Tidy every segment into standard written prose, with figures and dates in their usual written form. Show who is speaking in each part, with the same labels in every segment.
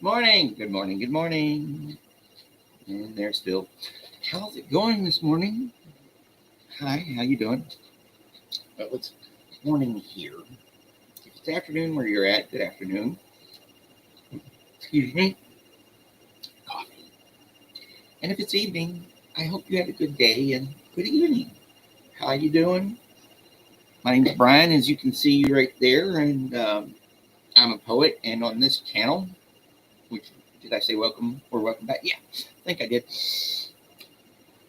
Speaker 1: Morning. Good morning. Good morning. And there's Phil. How's it going this morning? Hi. How you doing? Well, it's morning here. If it's afternoon where you're at, good afternoon. Excuse me. Coffee. And if it's evening, I hope you had a good day and good evening. How you doing? My name's Brian, as you can see right there, and I'm a poet. And on this channel, which did I say welcome or welcome back? Yeah, I think I did.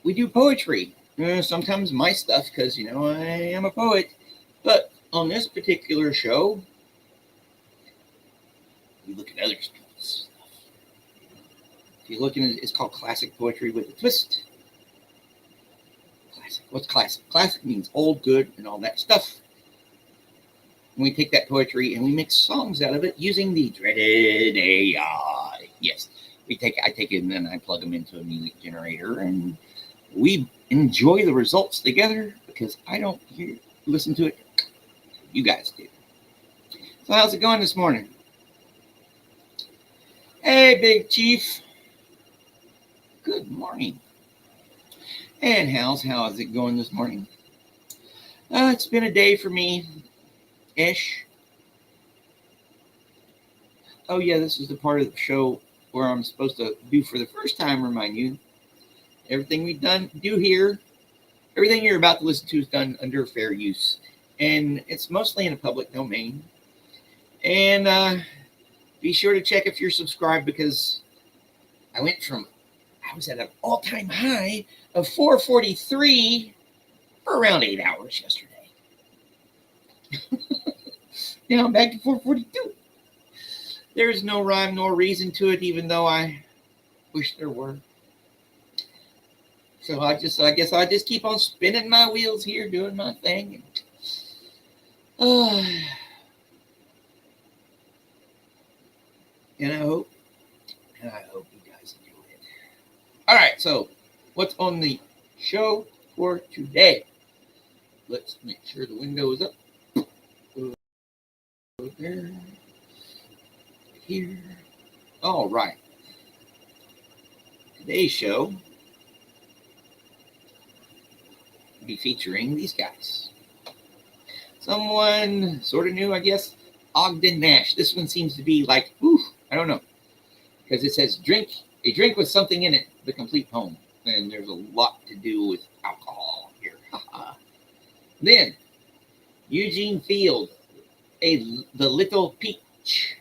Speaker 1: We do poetry. Sometimes my stuff, because I am a poet. But on this particular show, we look at other people's stuff. If you're looking at it's called classic poetry with a twist. Classic. What's classic? Classic means old, good, and all that stuff. And we take that poetry and we make songs out of it using the dreaded AI. Yes, I take it and then I plug them into a music generator, and we enjoy the results together because I don't listen to it. You guys do. So how's it going this morning? Hey, Big Chief. Good morning. And how is it going this morning? It's been a day for me. Ish. Oh yeah, this is the part of the show where I'm supposed to do for the first time remind you everything we do here, everything you're about to listen to is done under fair use, and it's mostly in a public domain. And be sure to check if you're subscribed, because I was at an all-time high of 443 for around 8 hours yesterday. Now I'm back to 442. There's no rhyme nor reason to it, even though I wish there were. So I guess I just keep on spinning my wheels here, doing my thing. And I hope you guys enjoy it. All right, so what's on the show for today? Let's make sure the window is up. There, here. All right. Today's show will be featuring these guys. Someone sort of new, I guess. Ogden Nash. This one seems to be like, I don't know, because it says a drink with something in it, the complete poem. And there's a lot to do with alcohol here. Then, Eugene Field, The Little Peach.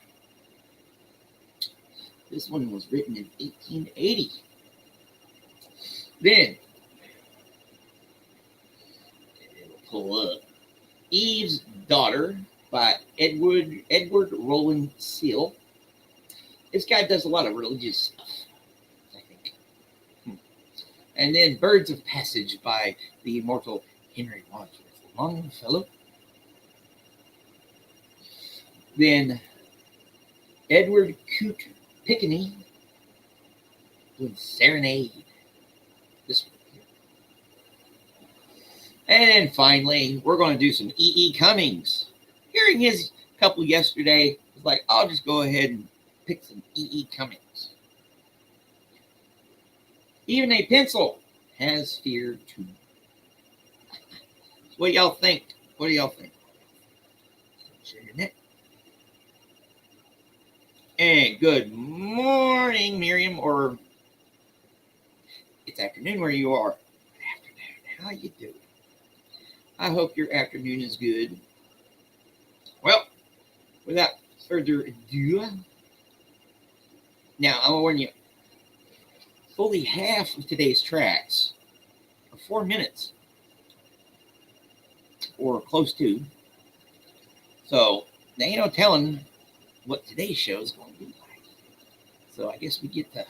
Speaker 1: This one was written in 1880. Then, it'll pull up, Eve's Daughter by Edward Rowland Sill. This guy does a lot of religious stuff, I think. And then Birds of Passage by the immortal Henry Wadsworth Longfellow. Then Edward Coote Pickney with Serenade. This one here. And then finally, we're going to do some E. Cummings. Hearing his couple yesterday, was like, I'll just go ahead and pick some E. Cummings. Even a pencil has fear too. What do y'all think? Share your net. And good morning, Miriam, or it's afternoon where you are. Afternoon, how you doing? I hope your afternoon is good. Well, without further ado, now I'll warn you, fully half of today's tracks are 4 minutes, or close to. So there ain't no telling what today's show is going to be like. So I guess we get to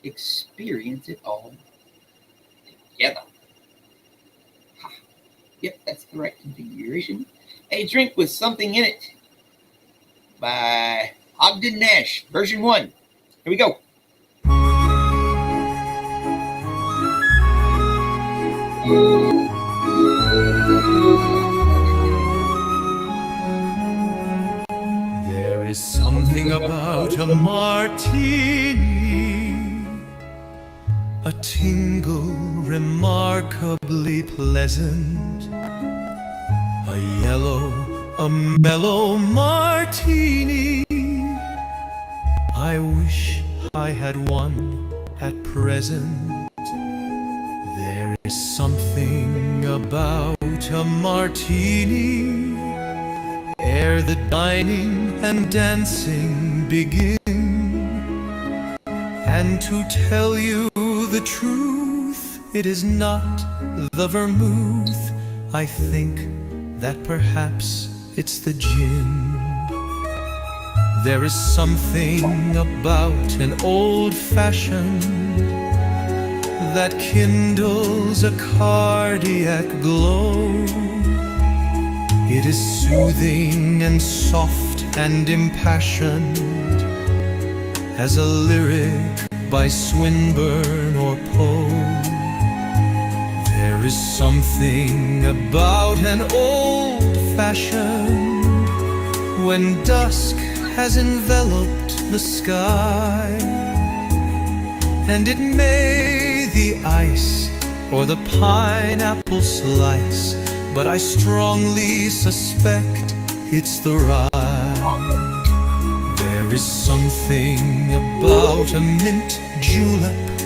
Speaker 1: experience it all together. Yep, that's the right configuration. A Drink with Something in It by Ogden Nash, version 1. Here we go.
Speaker 2: There is something something about a martini, a tingle remarkably pleasant, a yellow, a mellow martini. I wish I had one at present. There is something about a martini, ere the dining and dancing begin. And to tell you the truth, it is not the vermouth. I think that perhaps it's the gin. There is something about an old-fashioned that kindles a cardiac glow. It is soothing and soft and impassioned as a lyric by Swinburne or Poe. There is something about an old-fashioned when dusk has enveloped the sky, and it may the ice or the pineapple slice, but I strongly suspect it's the rye. There is something about a mint julep.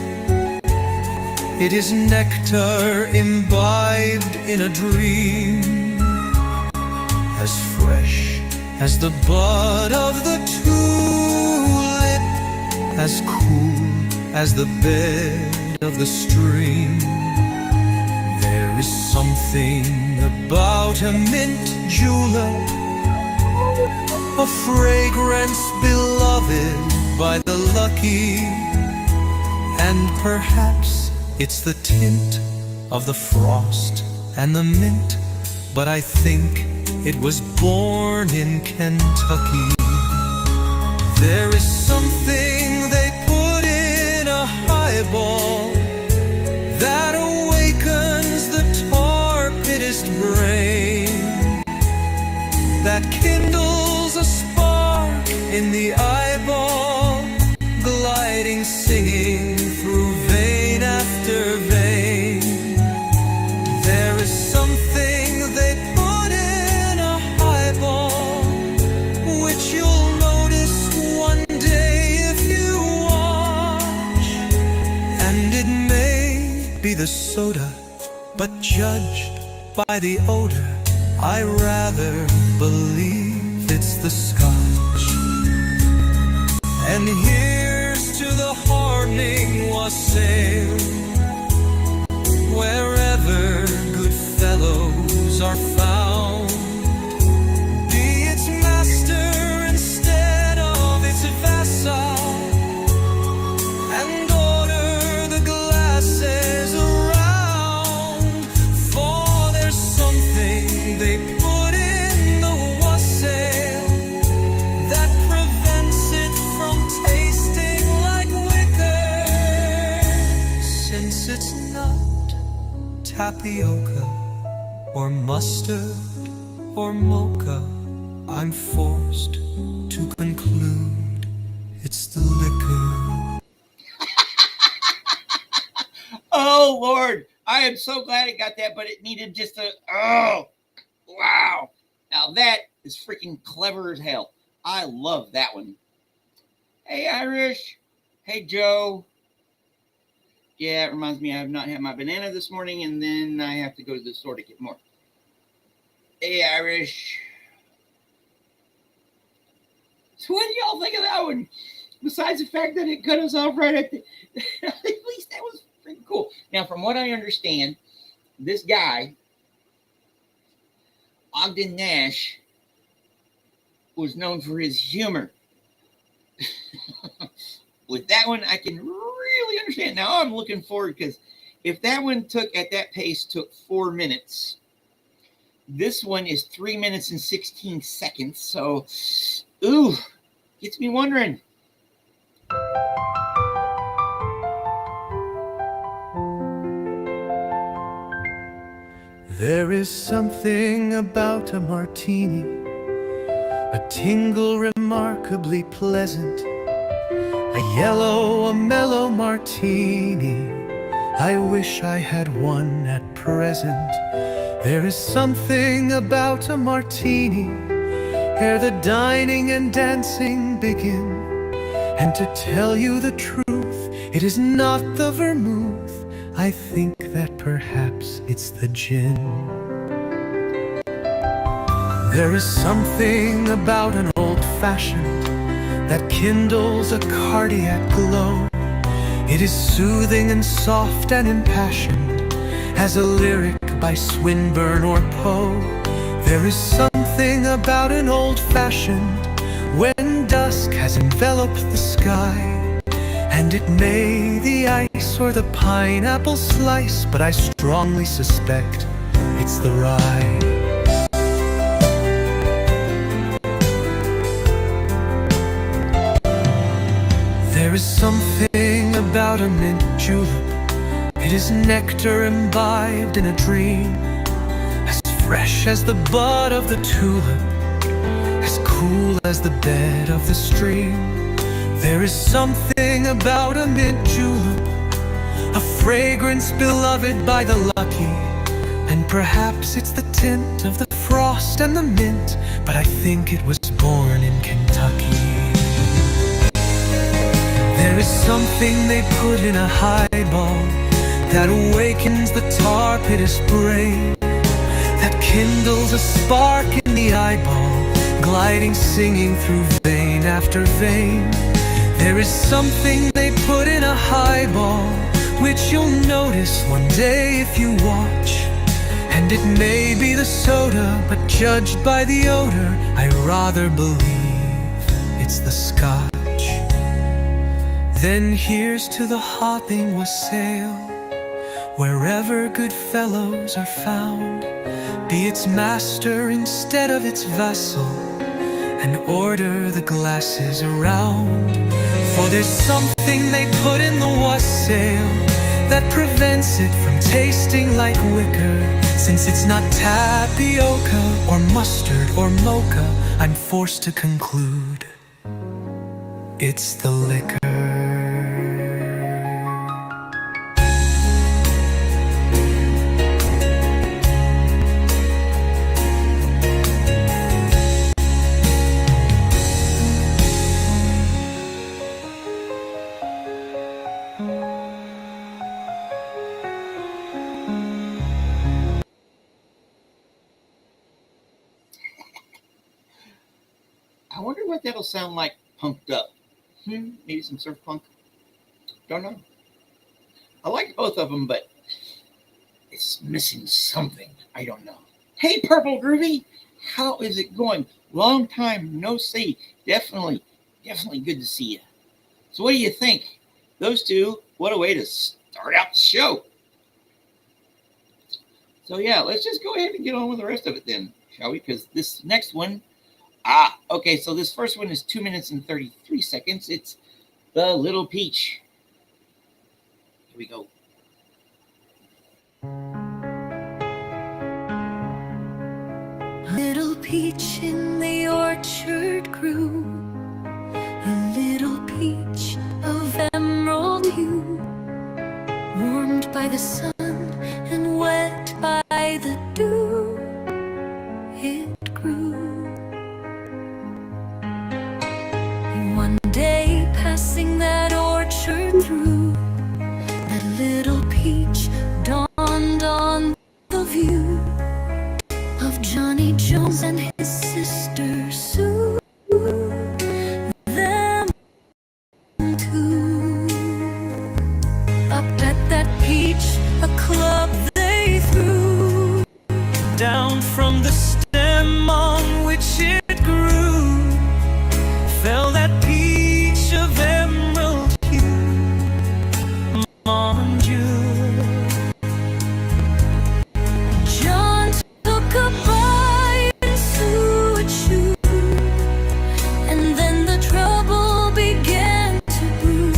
Speaker 2: It is nectar imbibed in a dream, as fresh as the bud of the tulip, as cool as the bed of the stream. There is something about a mint julep, a fragrance beloved by the lucky, and perhaps it's the tint of the frost and the mint, but I think it was born in Kentucky. There is something they put in a highball that awakens the torpidest brain, that kindles a spark in the eyeball, gliding, singing through vein after vein. There is something they put in a highball, which you'll notice one day if you watch, and it may be the soda, but judged by the odor, I rather believe it's the scotch. And here's to the hardening wassail, wherever good fellows are found, be its master instead of its vassal, and order the glasses around, for there's something they put in the wassail that prevents it from tasting like liquor, since it's not tapioca or mustard or mocha. I'm forced to conclude it's the liquor.
Speaker 1: Oh, Lord. I am so glad it got that, but it needed just a, oh, wow. Now that is freaking clever as hell. I love that one. Hey, Irish. Hey, Joe. Yeah, it reminds me I have not had my banana this morning, and then I have to go to the store to get more. Hey, Irish. So what do y'all think of that one? Besides the fact that it cut us off right at the... at least that was pretty cool. Now, from what I understand, this guy, Ogden Nash, was known for his humor. With that one, I can really understand. Now I'm looking forward, because if that one took, at that pace, took 4 minutes, this one is 3 minutes and 16 seconds. So, ooh, gets me wondering.
Speaker 2: There is something about a martini, a tingle
Speaker 3: remarkably pleasant. A yellow, a mellow martini. I wish I had one at present. There is something about a martini ere the dining and dancing begin. And to tell you the truth, it is not the vermouth. I think that perhaps it's the gin. There is something about an old-fashioned that kindles a cardiac glow. It is soothing and soft and impassioned as a lyric by Swinburne or Poe. There is something about an old-fashioned when dusk has enveloped the sky, and it may the ice or the pineapple slice, but I strongly suspect it's the rye. There is something about a mint julep. It is nectar imbibed in a dream, as fresh as the bud of the tulip, as cool as the bed of the stream. There is something about a mint julep, a fragrance beloved by the lucky, and perhaps it's the tint of the frost and the mint, but I think it was born in Kentucky. There is something they put in a highball that awakens the tar-pitous brain, that kindles a spark in the eyeball, gliding, singing through vein after vein. There is something they put in a highball, which you'll notice one day if you watch. And it may be the soda, but judged by the odor, I rather believe it's the scotch. Then here's to the hopping wassail, wherever good fellows are found, be its master instead of its vassal, and order the glasses around. For there's something they put in the wassail that prevents it from tasting like wicker. Since it's not tapioca or mustard or mocha, I'm forced to conclude it's the liquor.
Speaker 1: I wonder what that'll sound like punked up. Maybe some surf punk. Don't know. I like both of them, but it's missing something. I don't know. Hey, Purple Groovy, how is it going? Long time no see. Definitely good to see you. So what do you think? Those two, what a way to start out the show. So yeah, let's just go ahead and get on with the rest of it then, shall we? Because this next one, okay, so this first one is 2 minutes and 33 seconds. It's The Little Peach. Here we go.
Speaker 4: Little peach in the orchard grew, a little peach of emerald hue, warmed by the sun and wet by the dew, it grew. One day passing that orchard through, that little peach dawned on the view of Johnny Jones and his sister Sue, them two. Up at that peach a club they threw, down from the stem on which it grew fell that peach of emerald hue, mon Dieu. John took a bite and Sue a chew, and then the trouble began to brew.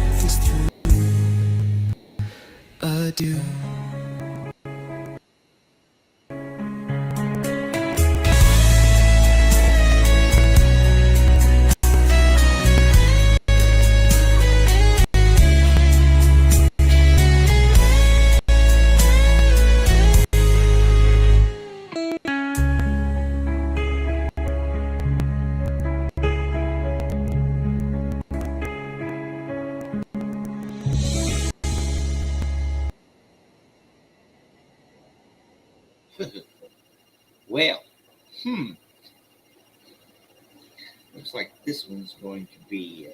Speaker 3: earth is through. Adieu.
Speaker 1: Well, looks like this one's going to be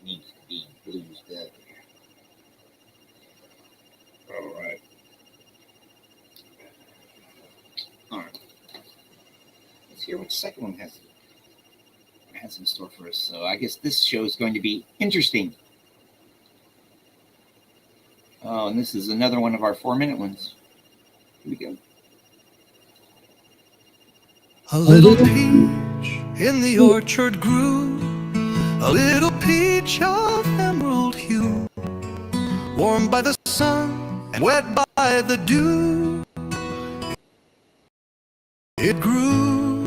Speaker 1: needs to be bluesed up here. All right. Let's hear what the second one has in store for us. So I guess this show is going to be interesting. Oh, and this is another one of our 4-minute ones. Here we go.
Speaker 3: A little peach in the orchard grew, a little peach of emerald hue, warmed by the sun and wet by the dew. It grew.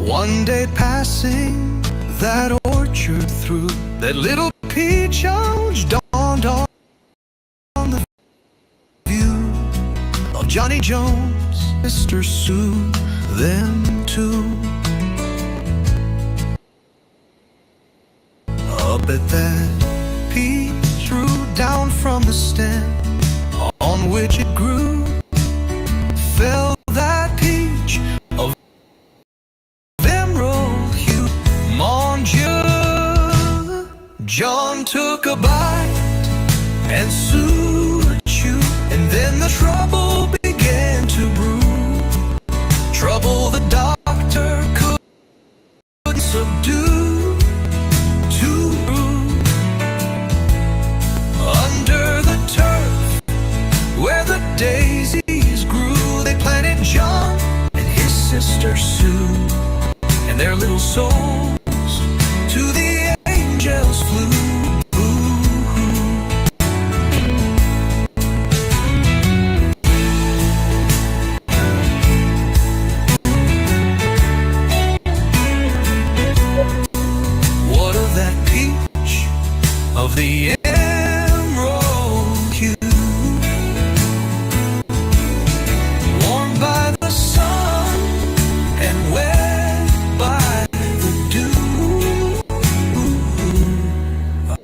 Speaker 3: One day passing that orchard through, that little peach dawned on the view of Johnny Jones, Mr. Sue, them two. Up at that peach grew down from the stem on which it grew, fell that peach of emerald hue. Mon Dieu, John took a bite and Sue a chew, and then the trouble began to brew. Trouble the doctor couldn't subdue. Too under the turf where the daisies grew, they planted John and his sister Sue, and their little souls to the angels flew. Of the emerald hue, warmed by the sun and wet by the dew.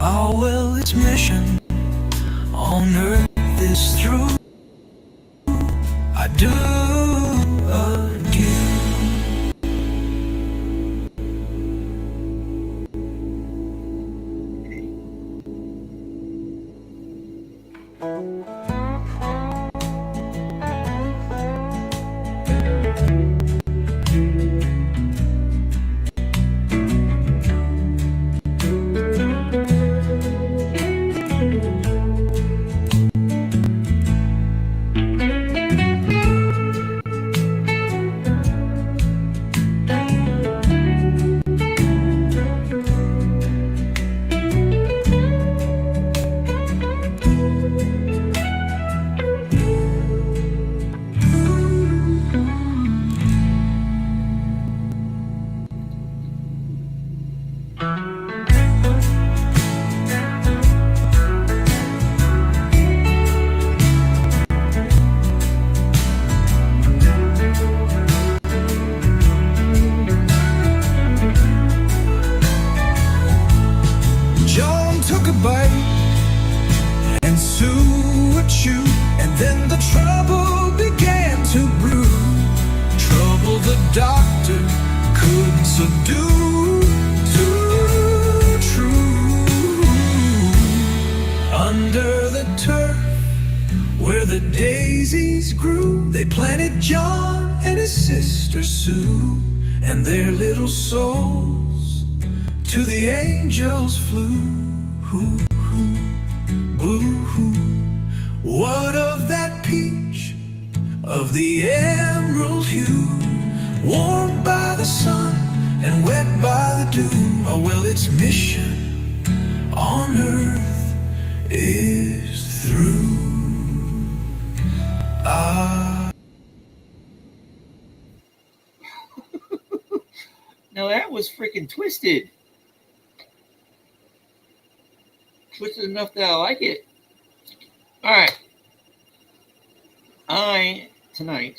Speaker 3: Oh, well, its mission on earth is through. I do adieu. Doctor couldn't subdue. Too true. Under the turf where the daisies grew, they planted John and his sister Sue, and their little souls to the angels flew. Boo-hoo. What of that peach of the emerald hue, warmed by the sun and wet by the dew? Oh, well, its mission on earth is through.
Speaker 1: Now that was freaking twisted. Twisted enough that I like it. Alright. Tonight,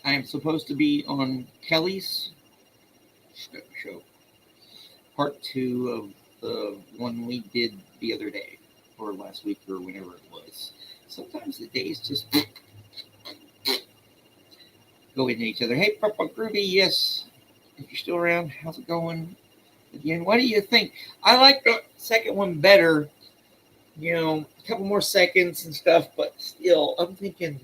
Speaker 1: I am supposed to be on Kelly's show. Part 2 of the one we did the other day, or last week, or whenever it was. Sometimes the days just go into each other. Hey, Papa Groovy, yes. If you're still around, how's it going? Again, what do you think? I like the second one better. You know, a couple more seconds and stuff, but still, I'm thinking,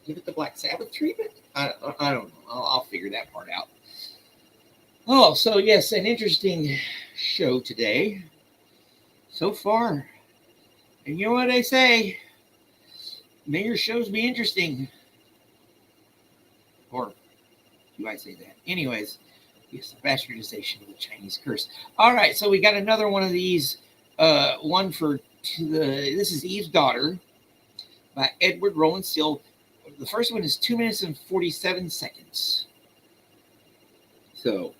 Speaker 1: give it the Black Sabbath treatment? I don't know. I'll figure that part out. Oh, so yes, an interesting show today so far. And you know what they say? May your shows be interesting. Or do I say that? Anyways, yes, the bastardization of the Chinese curse. All right, so we got another one of these. This is Eve's Daughter by Edward Rowland Steele. The first one is 2 minutes and 47 seconds. So,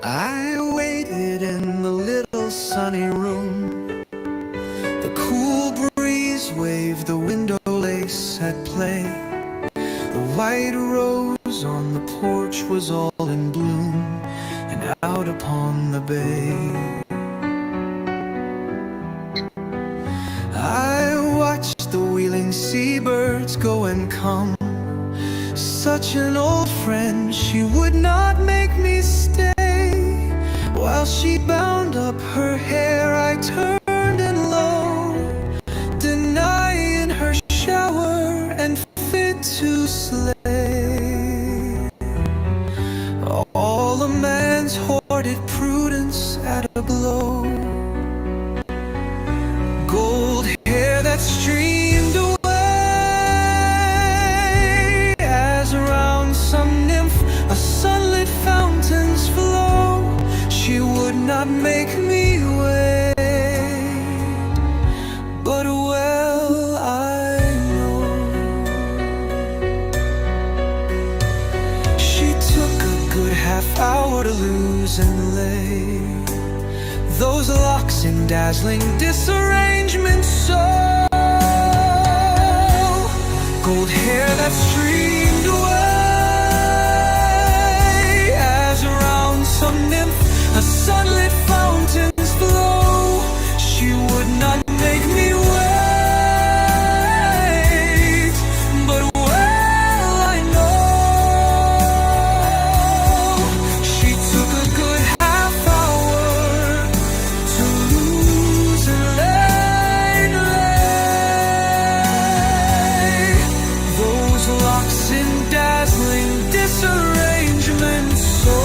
Speaker 3: I waited in the little sunny room. The cool breeze waved, the window lace at play. The white rose on the porch was all in bloom, and out upon the bay I watched the wheeling seabirds go and come. Such an old friend, she would not make me stay. While she bound up her hair, I turned and lo, denying her shower and fit to slay. All a man's hoarded prudence at a blow. Gold hair that streamed away as around some nymph a sunlit fountain's flow. She would not make me wait, but well I know she took a good half hour to lose and lay those locks in dazzling disarrangement. So gold hair that streamed away as around some nymph a sunlit fountain's flow. She would not make me wait, but well I know she took a good half hour to lose and lay those locks in dazzling disarrangement. So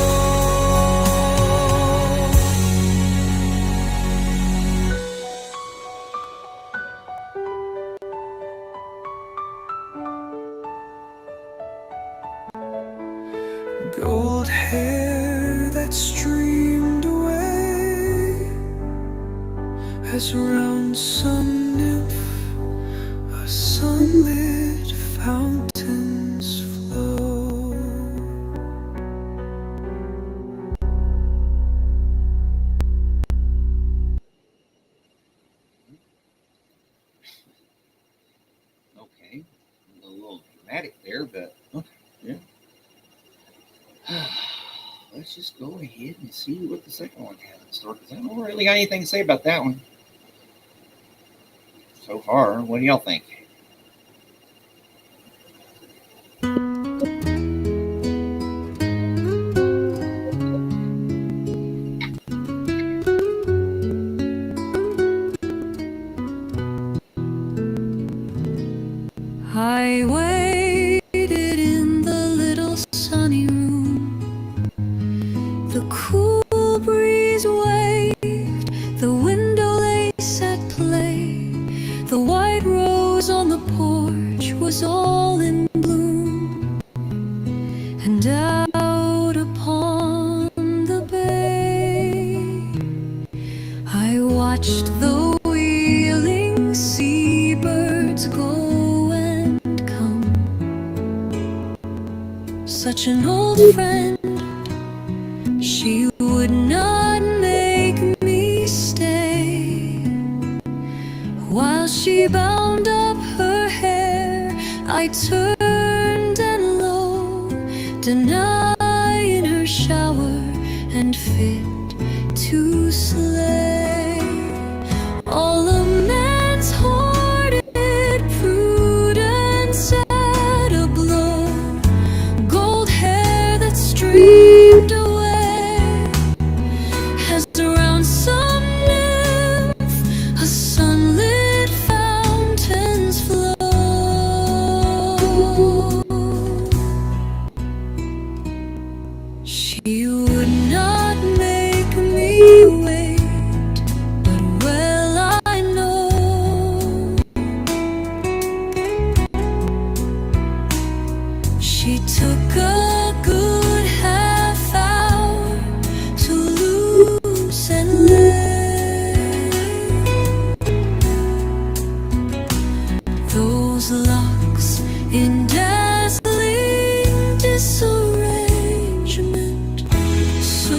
Speaker 3: gold hair that streamed away as around some nymph a sunlit fountain's flow.
Speaker 1: okay. A little dramatic there, but okay. Yeah. Let's just go ahead and see what the second one has in store, because I don't really got anything to say about that one so far. What do y'all think?
Speaker 4: I waited in the little sunny room. The cool breeze waved, the window lace at play. The white rose on the porch was all in bloom, and out upon the bay I watched the wheeling seabirds go and come. Such an old friend, she would not make me stay. While she bound up her hair, I turned and lo, denying her shower and fit to slay. All a man's hoarded prudence at a blow, gold hair that streamed away, has around some nymph a sunlit fountain's flow. She would not make me wait, but well I know she took a good half hour to loose and lay those locks in dazzling disarrangement. So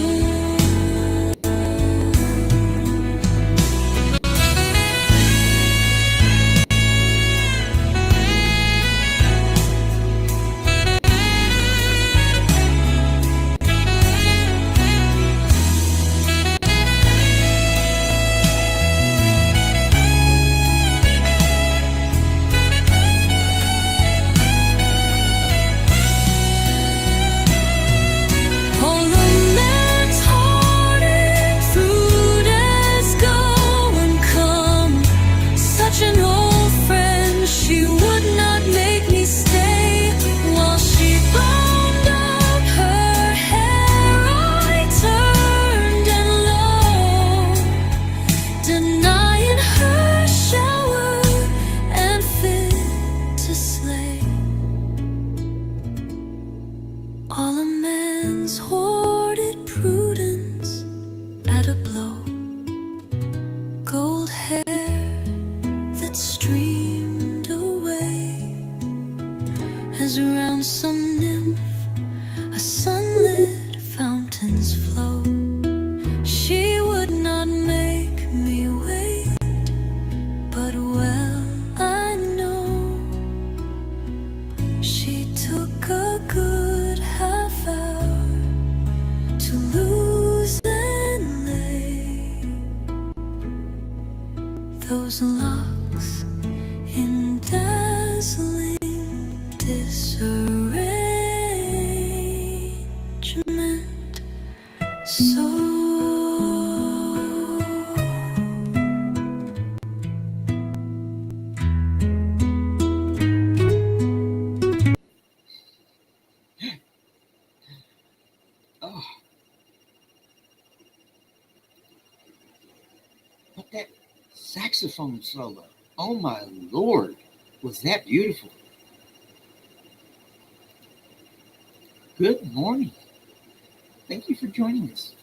Speaker 4: all the man's hoarded fruit as go and come. Such an old friend, she would not make me stay. While she bound up her hair, I turned and lo, denying her shower and fit to slay. All a man's hoarded prudence at a blow, gold hair that streamed away, as around some nymph a sunlit fountain's flow. She would not make me wait, but well I know she took a good half hour to lose and lay those locks in dazzling disarrangement. So
Speaker 1: Oh, but that saxophone solo, oh my Lord, was that beautiful. Good morning. Thank you for joining us.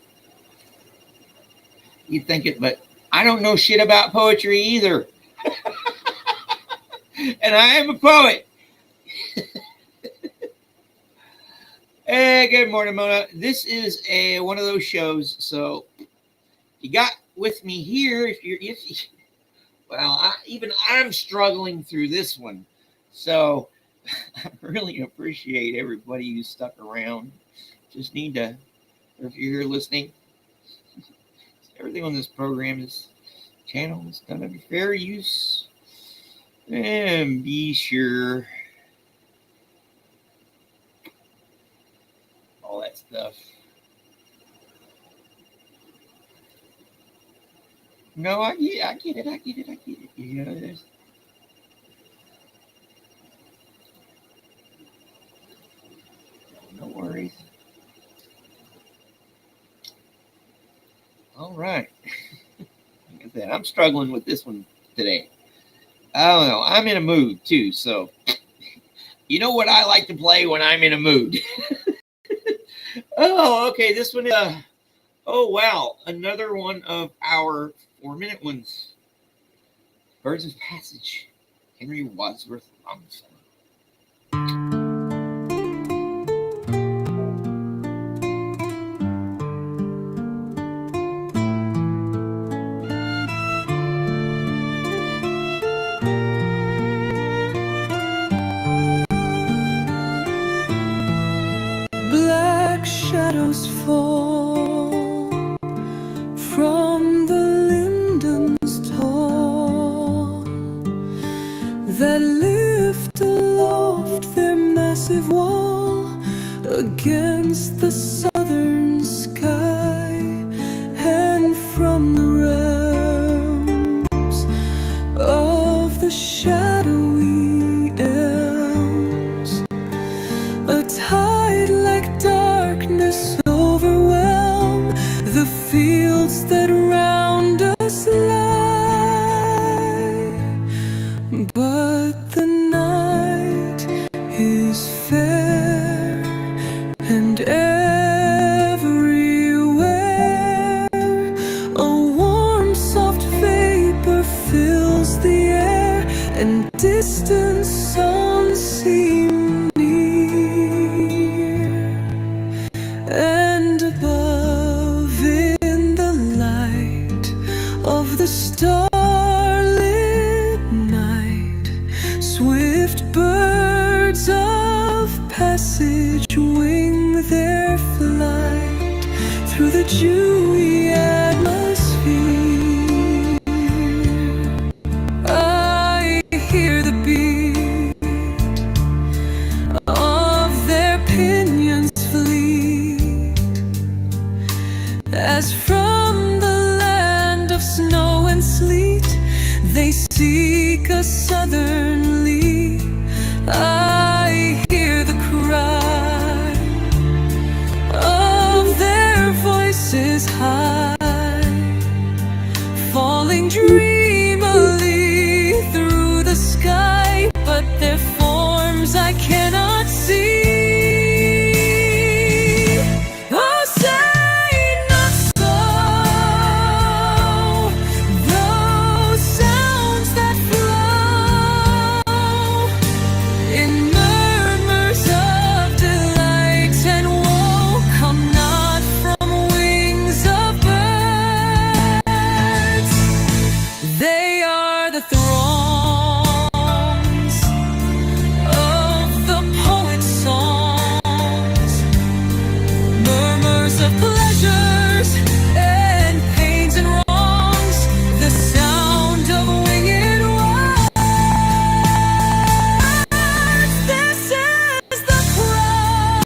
Speaker 1: You'd think it, but I don't know shit about poetry either. And I am a poet. Hey, good morning, Mona. This is one of those shows, so you got with me here. I'm struggling through this one, so I really appreciate everybody who stuck around. Just need to, or if you're here listening, everything on this program is channel is done under fair use, and be sure all that stuff. No, I get it. You know, there's no worries. All right. Like I said, I'm struggling with this one today. I don't know. I'm in a mood too, so you know what I like to play when I'm in a mood. Oh, okay. This one is. Oh wow, another one of our 4-minute ones. Birds of Passage, Henry Wadsworth Longfellow.
Speaker 3: Black shadows fall from the lindens tall that lift aloft their massive wall against the southern sky, and from the realms of the shadowy elms a tide like darkness overwhelm the fields that round us lie. But the night is fair, and everywhere a warm soft vapor fills the air, and distant suns seem near. And above, in the light of the starlit night, swift birds of passage wing their flight through the dewy atmosphere. I hear the beat of their pinions fleet, as from the land of snow and sleet they seek a southern lee. I hear the cry of their voices high, falling dreamily through the sky, but their forms I cannot see. Oh, say not so. Those sounds that flow in murmurs of delight and woe come not from wings of birds. They are the throngs of the poet's songs, murmurs of pleasures and pains and wrongs, the sound of winged words. This is the cry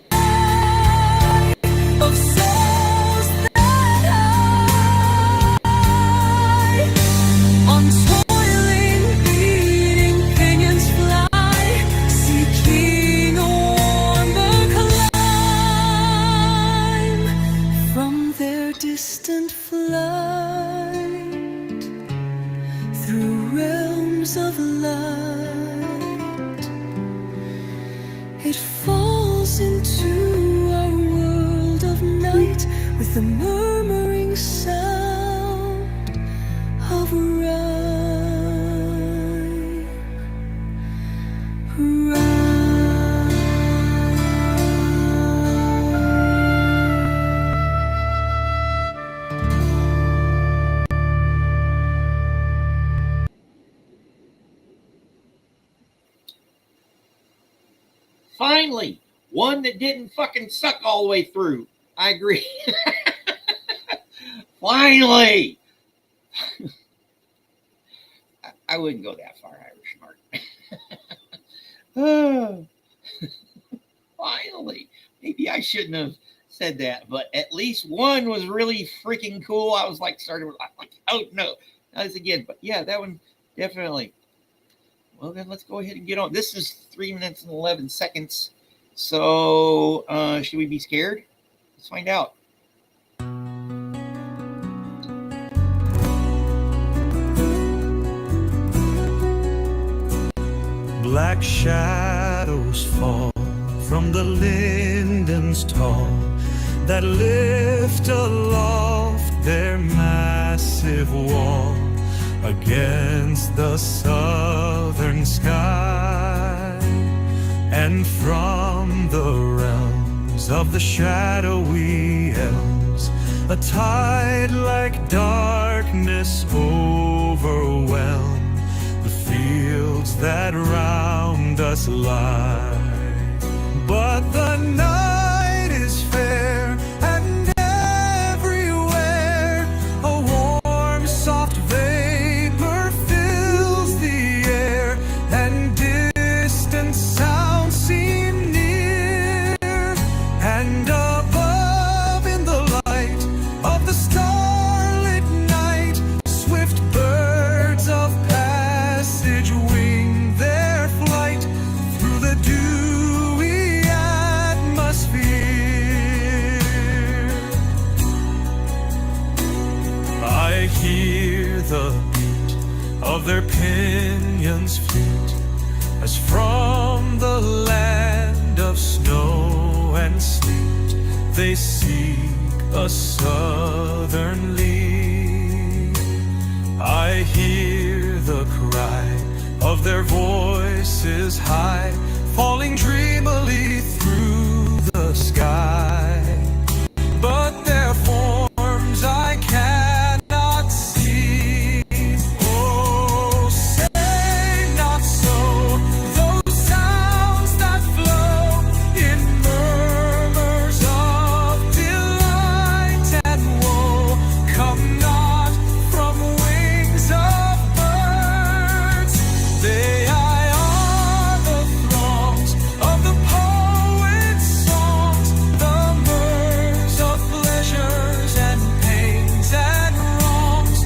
Speaker 3: of souls that I, on toiling, beating pinions fly, seeking a warmer clime from their distant flight through realms of light. It falls into our world of night with the murmuring sound of rhyme.
Speaker 1: Finally, one that didn't fucking suck all the way through. I agree. Finally. I wouldn't go that far, Irish Mark. Finally. Maybe I shouldn't have said that, but at least one was really freaking cool. I was like, oh no. That's again, but yeah, that one definitely. Well, then let's go ahead and get on. This is 3 minutes and 11 seconds. So, should we be scared? Let's find out.
Speaker 3: black shadows fall from the lindens tall that lift aloft their massive wall against the southern sky. And from the realms of the shadowy elms, a tide like darkness overwhelm the fields that round us lie. But the night is fair, and everywhere a warm, soft vapor fills the air, and distant sounds seem near. And above, in the light of the starlit night, swift birds of passage wing their flight through the dewy atmosphere. I hear the beat of their pinions fleet, as from the land of snow and sleet they seek a southern lead. I hear the cry of their voices high, falling dreamily through the sky. But their forms I cannot see. Oh, say not so. Those sounds that flow in murmurs of delight and woe come not from wings of birds. They are the throngs of the poet's songs, the murmurs of pleasures and pains and wrongs,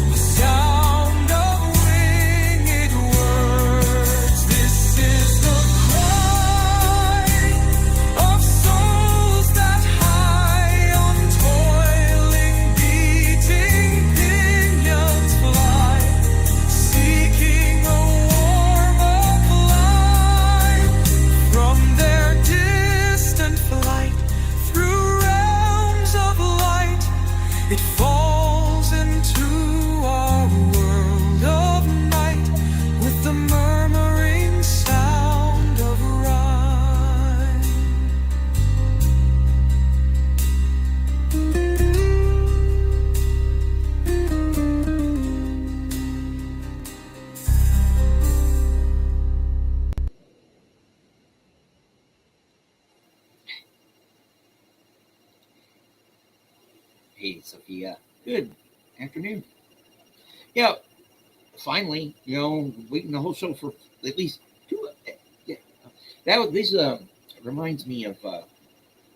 Speaker 3: the sound of winged words. This is the cry of souls that high on toiling, beating pinions fly, seeking a warmer clime from their distant flight through realms of light. It falls into our world of night with the murmuring sound of rhyme.
Speaker 1: Hey, Sophia. Good afternoon. Yeah, finally, waiting the whole show for at least two. Yeah, this reminds me of.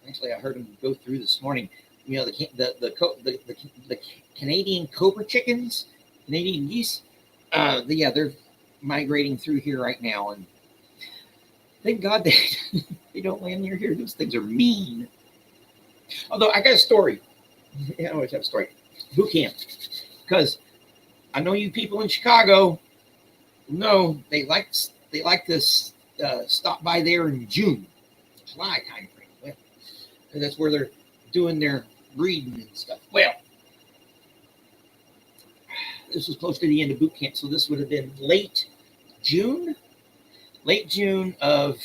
Speaker 1: Actually, I heard him go through this morning. The Canadian cobra chickens, Canadian geese. They're migrating through here right now, and thank God they don't land near here. Those things are mean. Although I got a story. Yeah, I always have a story. Boot camp. Because I know you people in Chicago know they like to stop by there in June, July time frame. Well, because that's where they're doing their breeding and stuff. Well, this was close to the end of boot camp, so this would have been late June of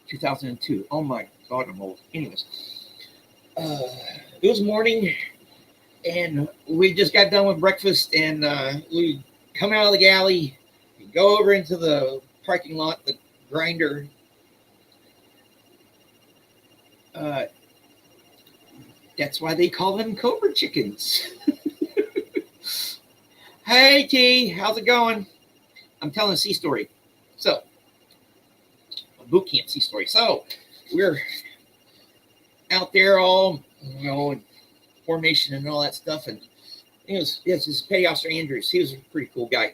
Speaker 1: 2002. Oh my God, I'm old. Anyways, it was morning, and we just got done with breakfast, and we come out of the galley, go over into the parking lot, the grinder. That's why they call them cobra chickens. Hey T, how's it going? I'm telling a sea story. So, a boot camp sea story. So, we're out there all, in formation and all that stuff. And this is Petty Officer Andrews. He was a pretty cool guy.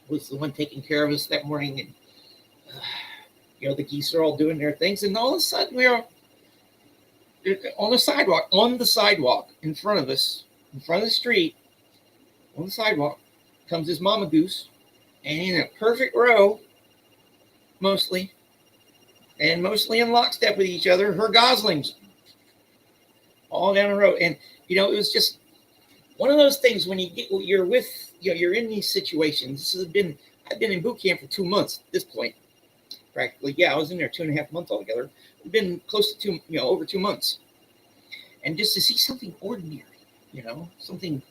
Speaker 1: Was the one taking care of us that morning. And, the geese are all doing their things. And all of a sudden, we're on the sidewalk in front of us, in front of the street, on the sidewalk, comes this mama goose and in a perfect row, mostly, and mostly in lockstep with each other, her goslings, all down the road. And it was just one of those things when you're with, you're in these situations. I've been in boot camp for 2 months at this point, practically. Yeah, I was in there 2.5 months altogether. It's been close to over 2 months, and just to see something ordinary, something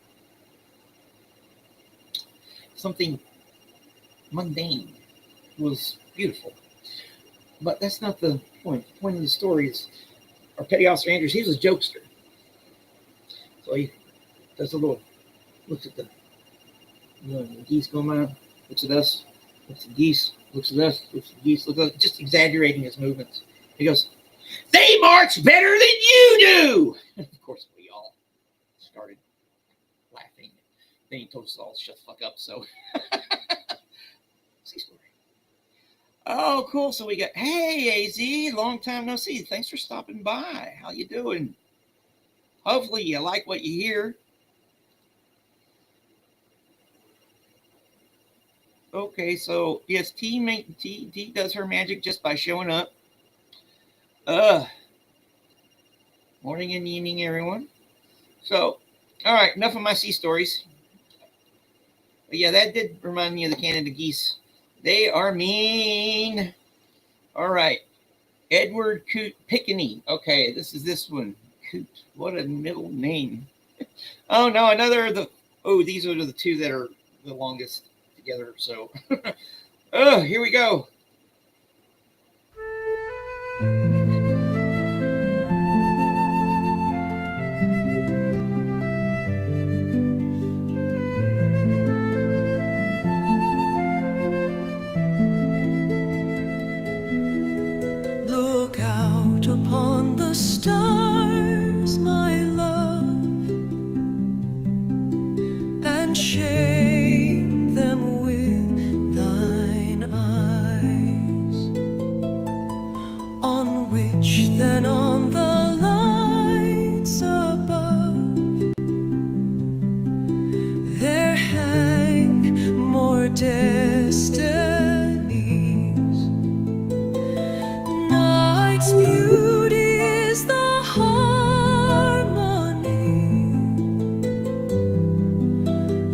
Speaker 1: mundane was beautiful. But that's not the point. The point of the story is our petty officer Andrews. He was a jokester, so he does a little looks at the geese going by, looks at us, looks at geese, looks at us, looks at geese, looks at, just exaggerating his movements. He goes, "They march better than you do." Of course, we all started laughing. Then he told us all to shut the fuck up. So, see story. Oh, cool. So we got, hey, AZ, long time no see. Thanks for stopping by. How you doing? Hopefully you like what you hear. Okay, so yes, T does her magic just by showing up. Morning and evening, everyone. So, all right, enough of my sea stories. But yeah, that did remind me of the Canada geese. They are mean. All right. Edward Coot Pickney. Okay, this one. Coot. What a middle name. Oh, no, these are the two that are the longest together. So, here we go.
Speaker 3: Look out upon the stars, my love, and shade them with thine eyes, on which then on the lights above there hang more destinies. Night's beauty is the harmony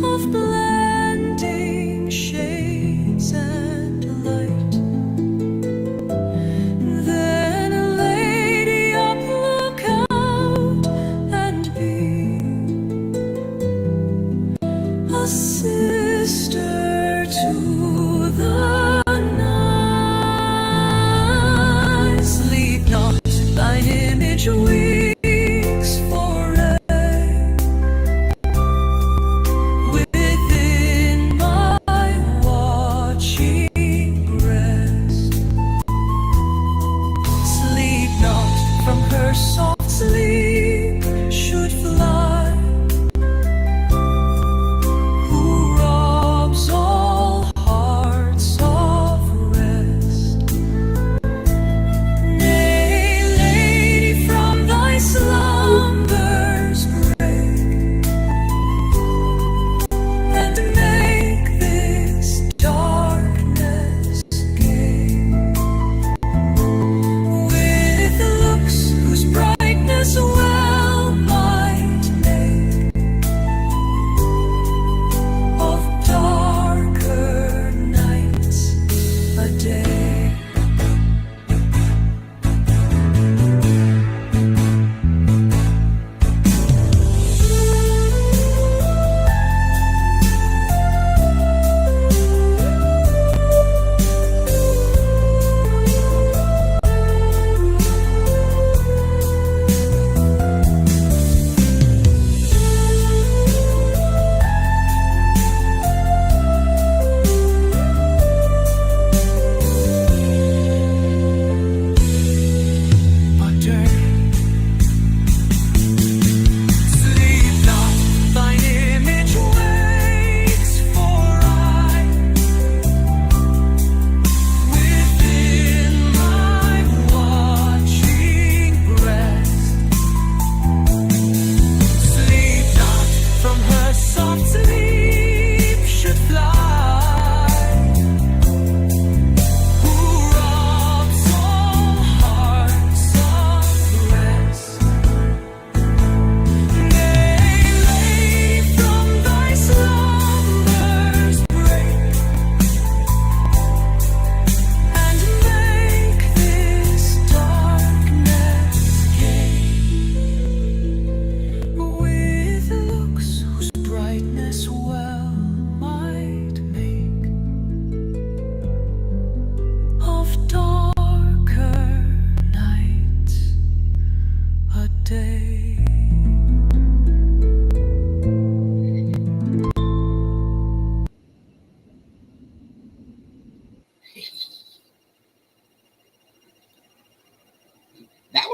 Speaker 3: of blending shades and light. Then, lady, up, look out and be a sister to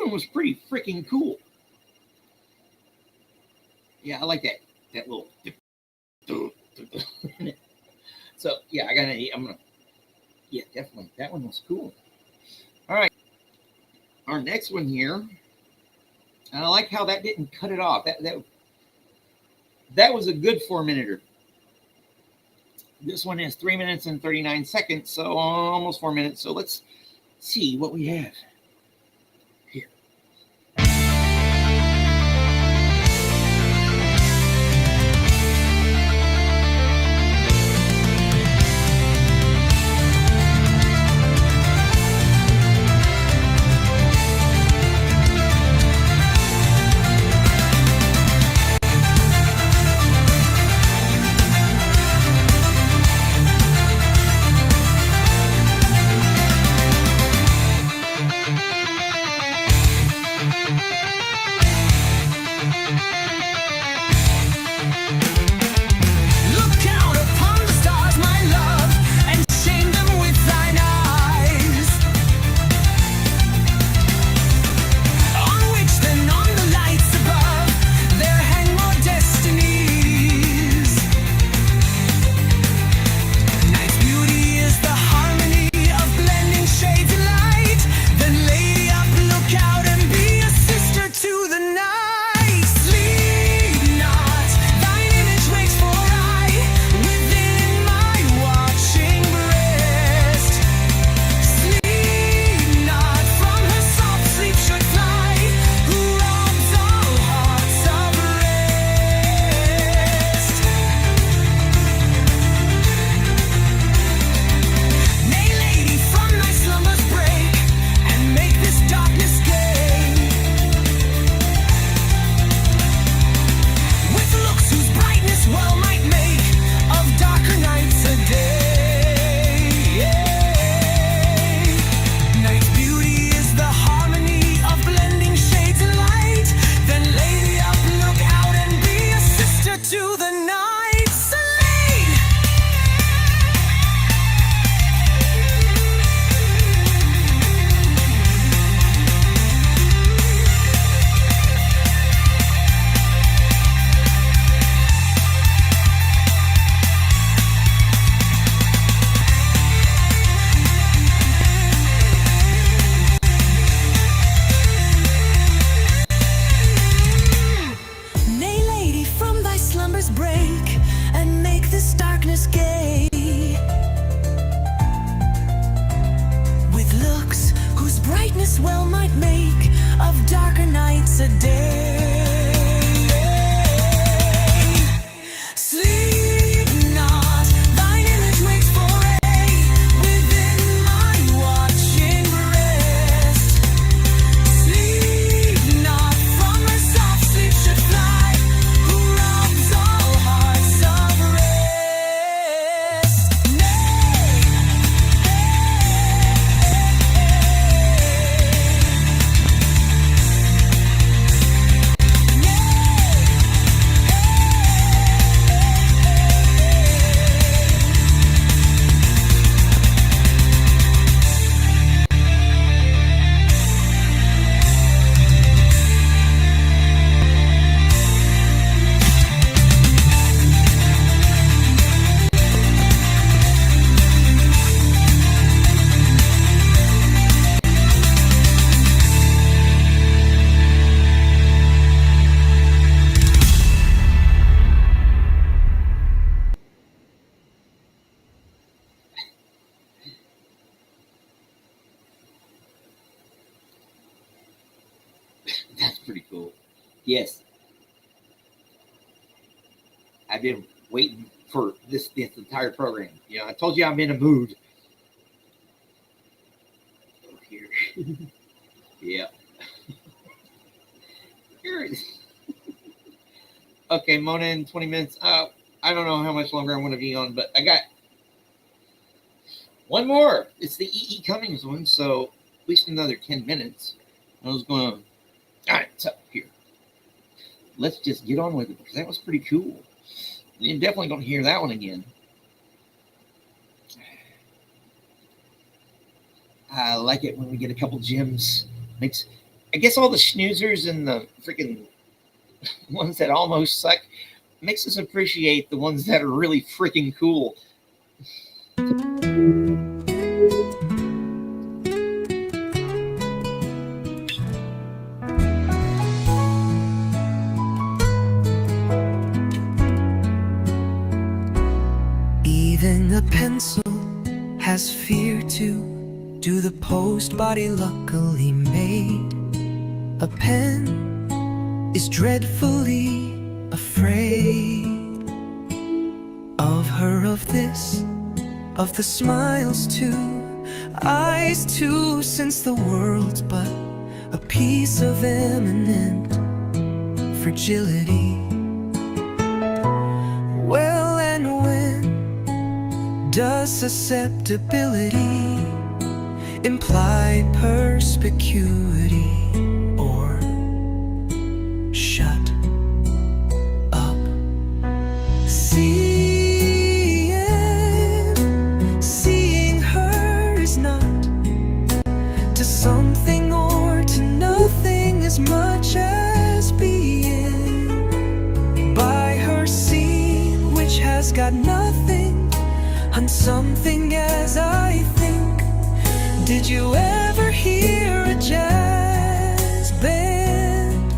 Speaker 1: one was pretty freaking cool. Yeah, I like that little. So yeah, yeah, definitely that one was cool. All right, our next one here, and I like how that didn't cut it off. That was a good 4-minute. This one is 3 minutes and 39 seconds, so almost 4 minutes. So let's see what we have here. That's pretty cool. Yes. I've been waiting for this entire program. You know, I told you I'm in a mood. Over here. Yeah. Here it is. Okay, Mona in 20 minutes. I don't know how much longer I want to be on, but I got one more. It's the E.E. Cummings one, so at least another 10 minutes. I was going to... All right, so here. Let's just get on with it, because that was pretty cool. You're definitely going to hear that one again. I like it when we get a couple gems. I guess all the schnoozers and the freaking ones that almost suck makes us appreciate the ones that are really freaking cool.
Speaker 3: Even a pencil has fear to do the post body luckily made. A pen is dreadfully afraid of her, of this, of the smiles too, eyes too, since the world's but a piece of eminent fragility. Well, and when does susceptibility imply perspicuity, or shut up? Seeing her is not to something or to nothing as much as being by her seen, which has got nothing on something as I think. Did you ever hear a jazz band?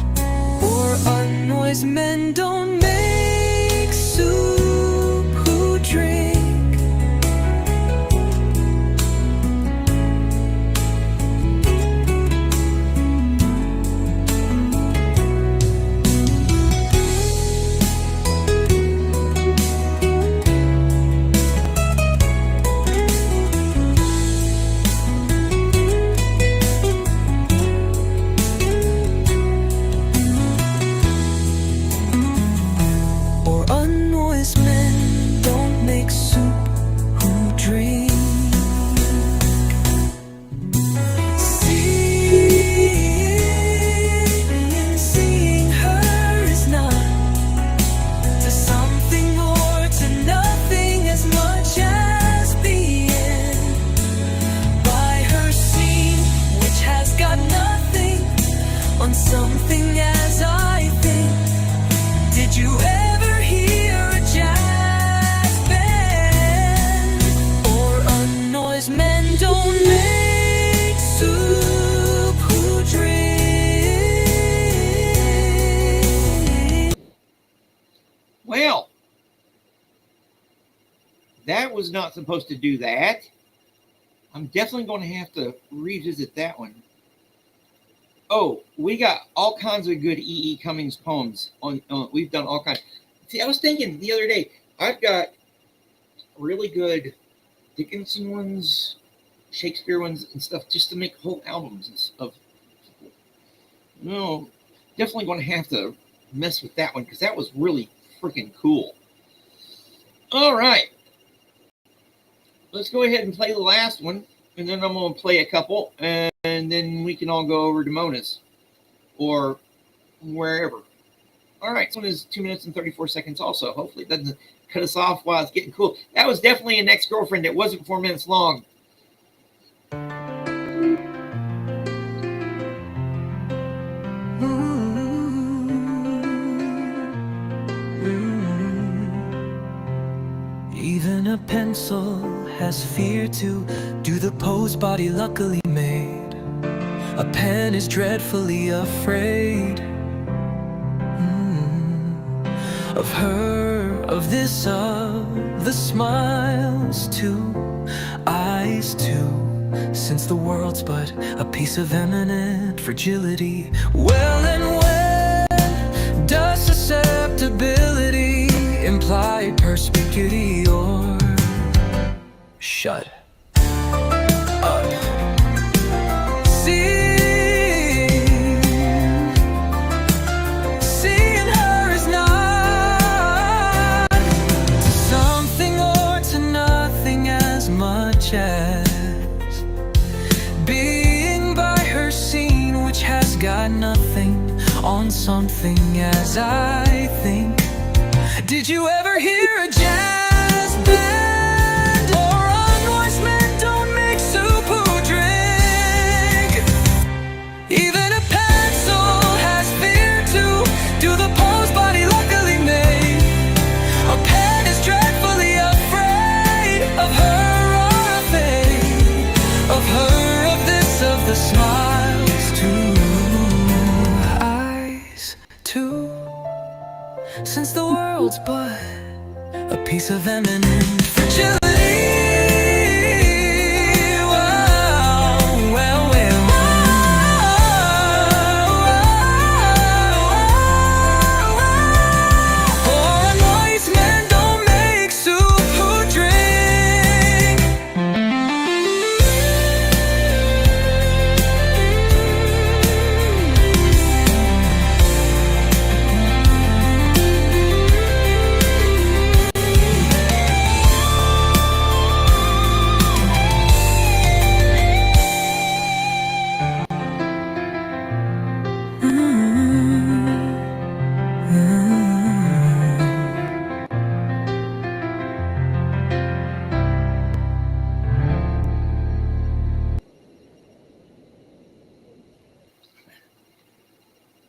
Speaker 3: Or unnoised men don't make soup who drink? Something as I think. Did you ever hear a jazz band? Or unnoised men don't make soup who drink?
Speaker 1: Well, that was not supposed to do that. I'm definitely going to have to revisit that one. Oh, we got all kinds of good E.E. Cummings poems on. We've done all kinds. See, I was thinking the other day, I've got really good Dickinson ones, Shakespeare ones, and stuff, just to make whole albums of. No, definitely going to have to mess with that one because that was really freaking cool. All right, let's go ahead and play the last one, and then I'm going to play a couple, and then we can all go over to Mona's or wherever. All right, this one is 2 minutes and 34 seconds also. Hopefully it doesn't cut us off while it's getting cool. That was definitely an ex-girlfriend. It wasn't 4 minutes long.
Speaker 3: Even a pencil has fear to do the pose body luckily made. A pen is dreadfully afraid of her, of this, of the smiles too, eyes too, since the world's but a piece of eminent fragility. Well, and when does susceptibility imply perspicuity, or shut up? Seeing her is not to something or to nothing as much as being by her seen, which has got nothing on something as I think. Did you ever hear a jazz band? Or unnoised men don't make soup who drink? Even a place of eminent fragility.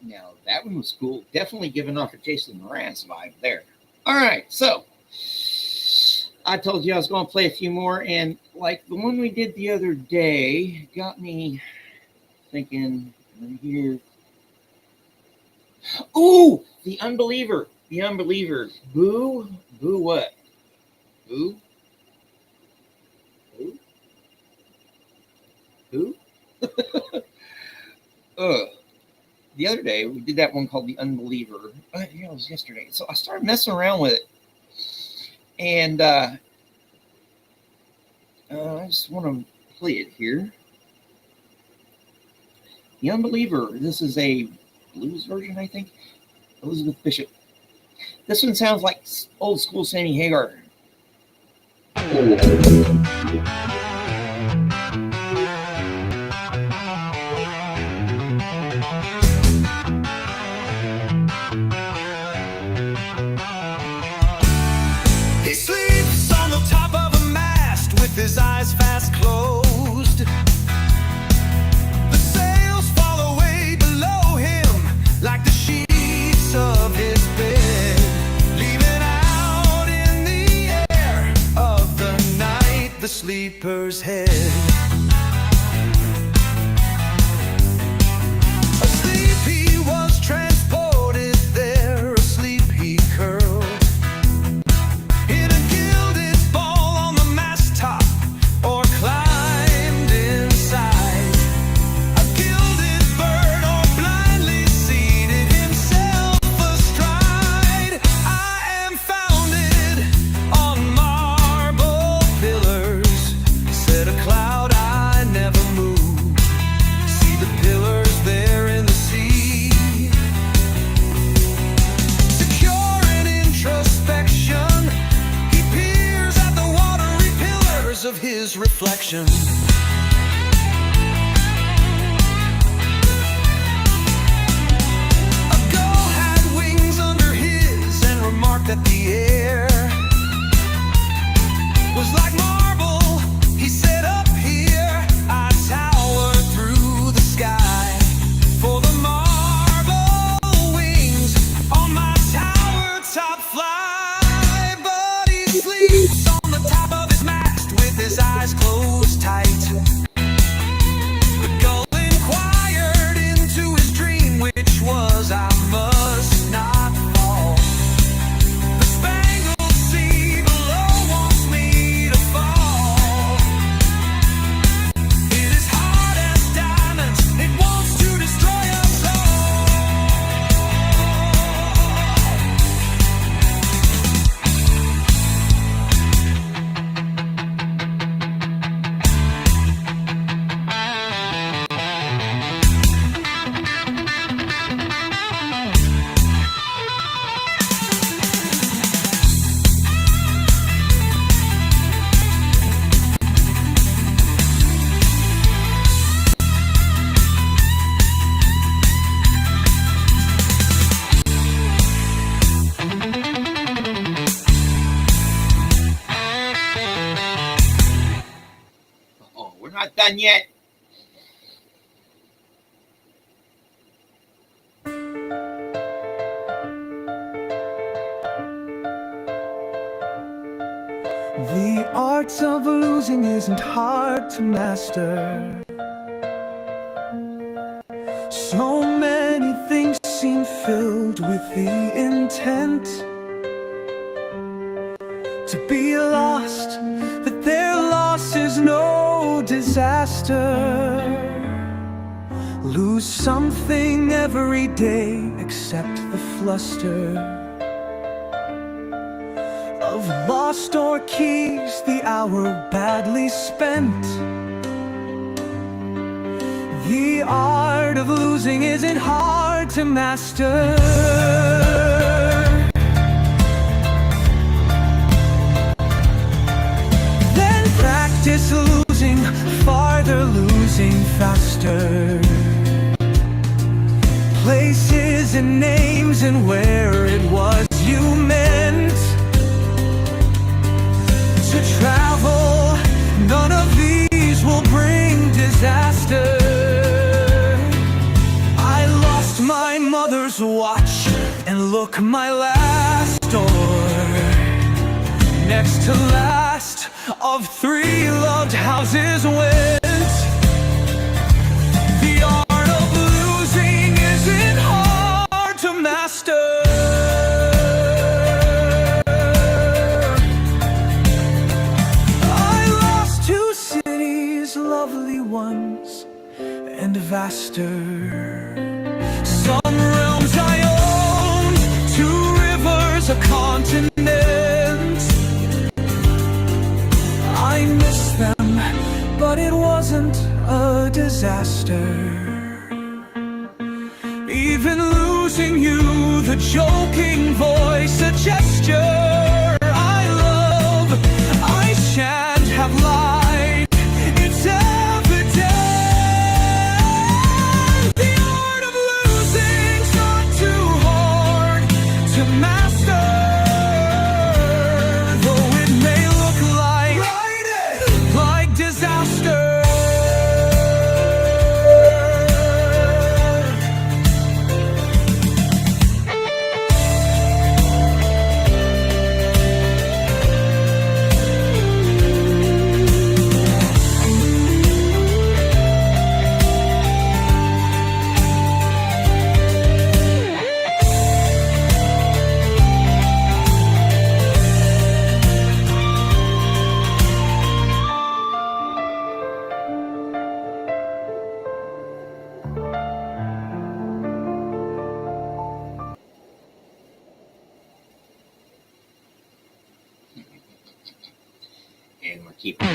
Speaker 1: Now, that one was cool. Definitely giving off a Jason Mraz vibe there. All right, so I told you I was going to play a few more, and like the one we did the other day got me thinking here. Ooh, The Unbeliever. The Unbeliever. Boo. Boo what? Boo? Who? Who? The other day we did that one called The Unbeliever. Yeah, it was yesterday. So I started messing around with it, and I just want to play it here. The Unbeliever. This is a blues version, I think. Elizabeth Bishop. This one sounds like old school Sammy Hagar.
Speaker 2: He sleeps on the top of a mast with his eyes fast closed. The sails fall away below him like the sheets of his bed, leaving out in the air of the night the sleeper's head. Asleep he was transported there, asleep he curled. Hit a gilded ball on the mast top, or climbed inside a gilded bird, or blindly seated himself astride. I am founded on marble pillars, said a cloud I never moved. See the pillars there in the sea, secure in introspection. He peers at the watery pillars of his reflection. A gull had wings under his and remarked that the air was like marble. He said, up here I tower through the sky, for the marble wings on my tower top fly. But he sleeps on the top of his mast with his eyes closed tight. The gull inquired into his dream, which was, I must not fall. The spangled sea below wants me to fall. It is hard as diamonds, it wants to destroy us
Speaker 1: Oh, we're not done yet.
Speaker 3: The art of losing isn't hard to master. So many things seem filled with the intent to be lost, that their loss is no disaster. Lose something every day except the fluster of lost door keys, the hour badly spent. The art of losing isn't hard to master. Then practice losing farther, losing faster. Places and names and where it was you meant to travel. None of these will bring disaster. I lost my mother's watch, and look, my last door, next to last of 3 loved houses went. The art of losing isn't hard to master. I lost 2 cities, lovely ones, and vaster. Some realms I owned, 2 rivers, a continent. I miss them, but it wasn't a disaster. Even losing you, the joking voice, a gesture I love, I shan't have lied. It's evident. The art of losing's not too hard to master. Though it may look like disaster.
Speaker 1: And we're keeping.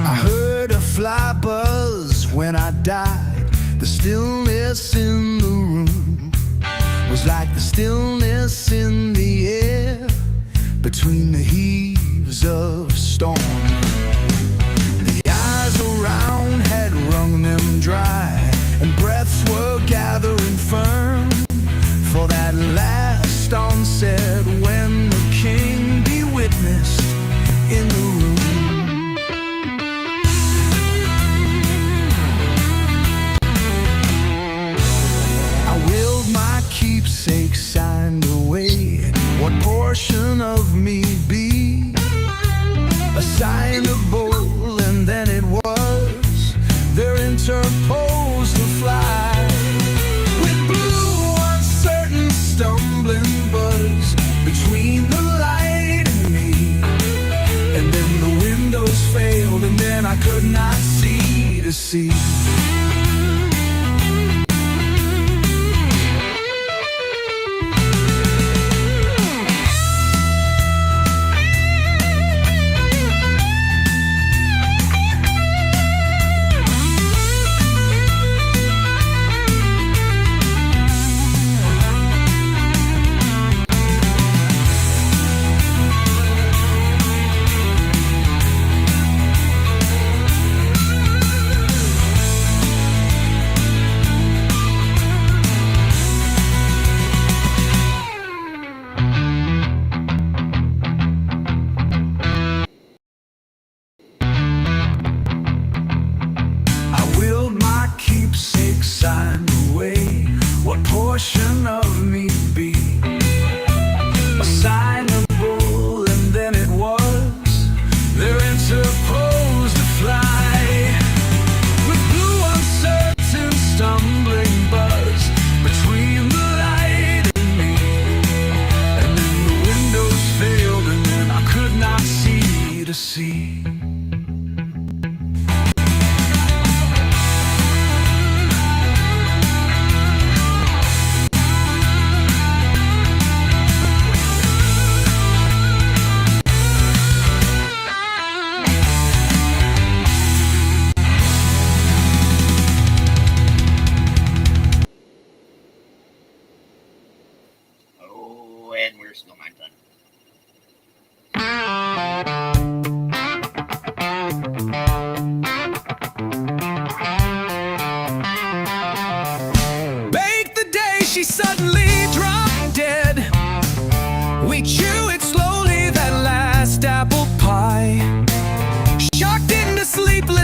Speaker 2: I heard a fly buzz when I died. The stillness in the room was like the stillness in the air between the heaves of storm. The eyes around had wrung them dry, and breaths were gathering firm for that last onset when the king be witnessed in the room. Keepsake signed away. What portion of me be assignable? And then it was there interposed the fly with blue uncertain stumbling buzz between the light and me. And then the windows failed, and then I could not see to see.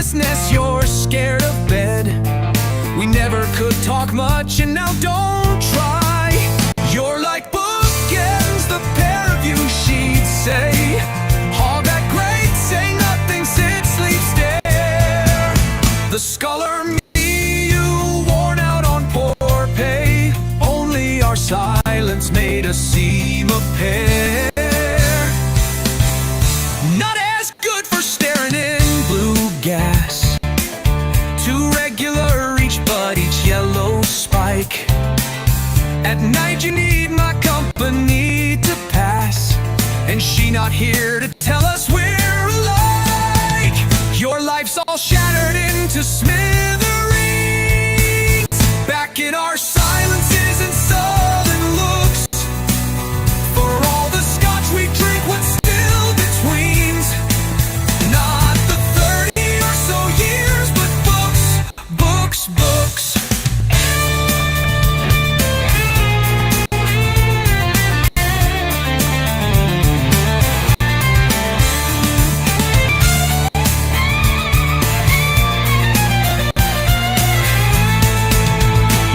Speaker 3: restlessness, you're scared of bed. We never could talk much, and now don't try. You're like bookends, the pair of you, she'd say. All that great, say nothing, sit, sleep, stare. The scholar me, you worn out on poor pay. Only our silence made us seem a pair. Not as good for staring in blue gas. Too regular each, but each yellow spike. At night you need my company to pass, and she not here to tell us we're alike. Your life's all shattered into smithereens. Back in our silences and sullen looks. For all the scotch we drink, what's still betweens? Not the 30 or so years, but books, books, books.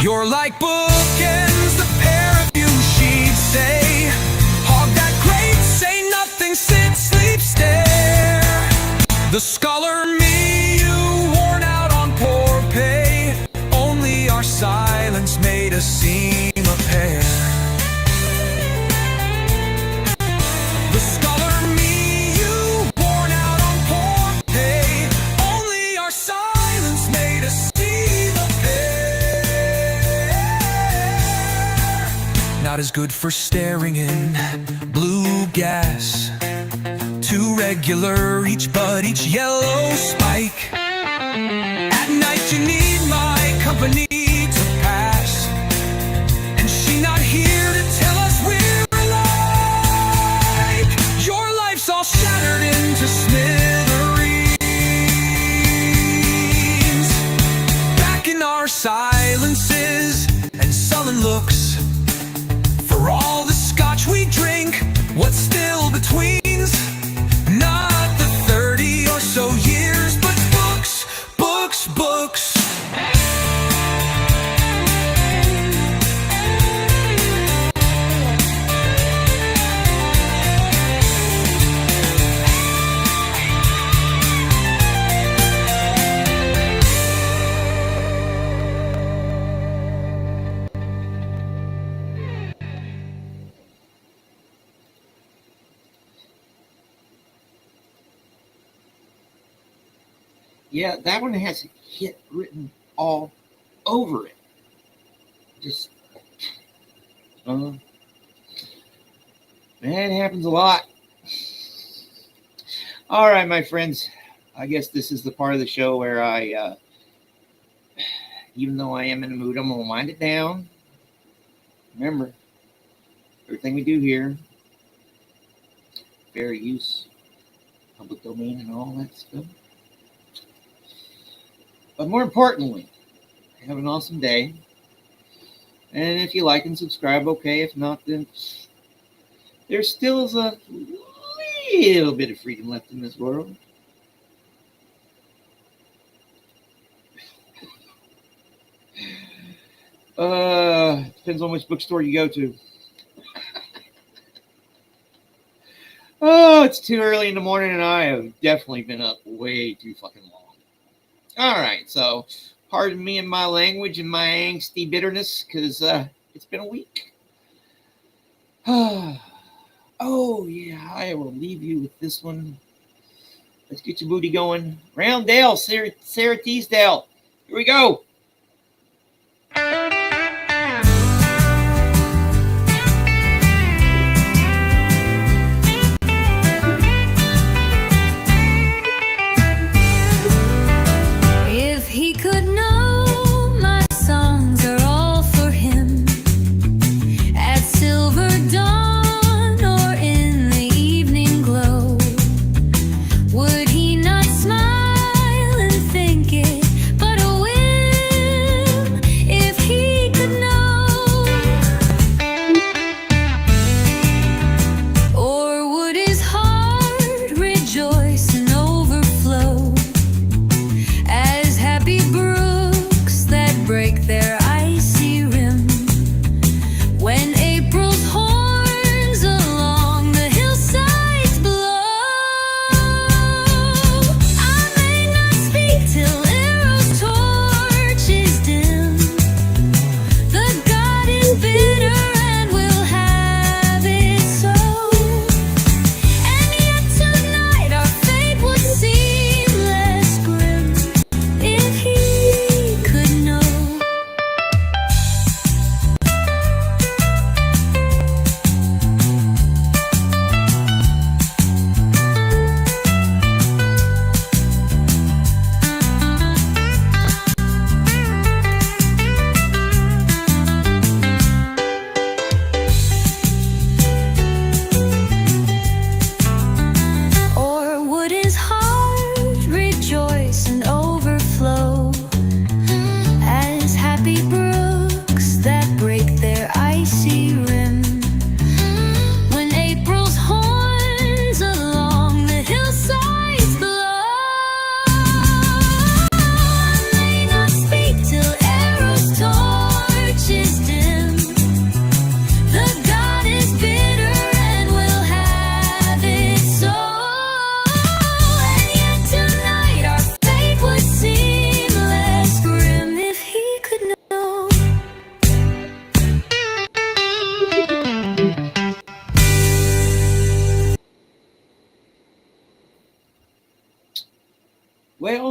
Speaker 3: You're like bookends, the pair of you, she'd say. Hog that crate, say nothing, sit, sleep, stare. The scholar me, you worn out on poor pay. Only our silence made us seem a pair. The scholar me, you worn out on poor pay. Only our silence made us seem a pair. Not as good for staring in blue gas. Too regular each, but each yellow spike. At night you need my company to pass, and she not here to tell us we're alike. Your life's all shattered into smithereens. Back in our silences and sullen looks. For all the scotch we drink, what's still betweens? Not the 30 or so years, but books, books, books.
Speaker 1: Yeah, that one has hit written all over it. Just, that happens a lot. All right, my friends. I guess this is the part of the show where I, even though I am in the mood, I'm going to wind it down. Remember, everything we do here, fair use, public domain, and all that stuff. But more importantly, have an awesome day. And if you like and subscribe, okay. If not, then there still is a little bit of freedom left in this world. Depends on which bookstore you go to. Oh, it's too early in the morning, and I have definitely been up way too fucking long. All right, so pardon me and my language and my angsty bitterness, because it's been a week. Oh, yeah, I will leave you with this one. Let's get your booty going. Roundale, Sarah Teasdale. Here we go.
Speaker 4: If he could know my songs are all for him, at silver dawn or in the evening glow, would he not smile and think it but a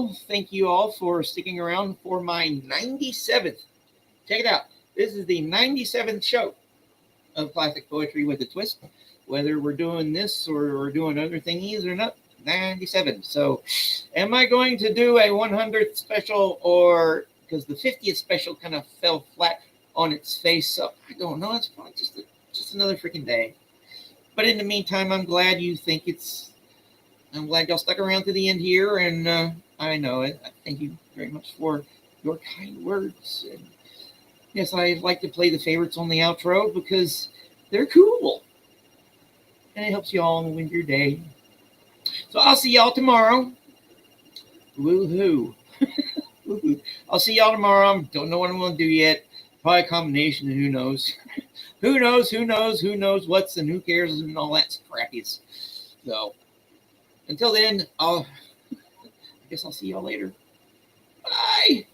Speaker 1: well, thank you all for sticking around for my 97th. Check it out. This is the 97th show of Classic Poetry with a Twist. Whether we're doing this or we're doing other thingies or not, 97. So, am I going to do a 100th special, or because the 50th special kind of fell flat on its face? So I don't know. It's probably just another freaking day. But in the meantime, I'm glad you think it's. I'm glad y'all stuck around to the end here, and I know it. I thank you very much for your kind words. And yes, I like to play the favorites on the outro because they're cool, and it helps you all win your day. So I'll see y'all tomorrow. Woohoo! I'll see y'all tomorrow. Don't know what I'm going to do yet. Probably a combination, and who knows? Who knows what's and who cares and all that crappies. So until then, I guess I'll see y'all later. Bye.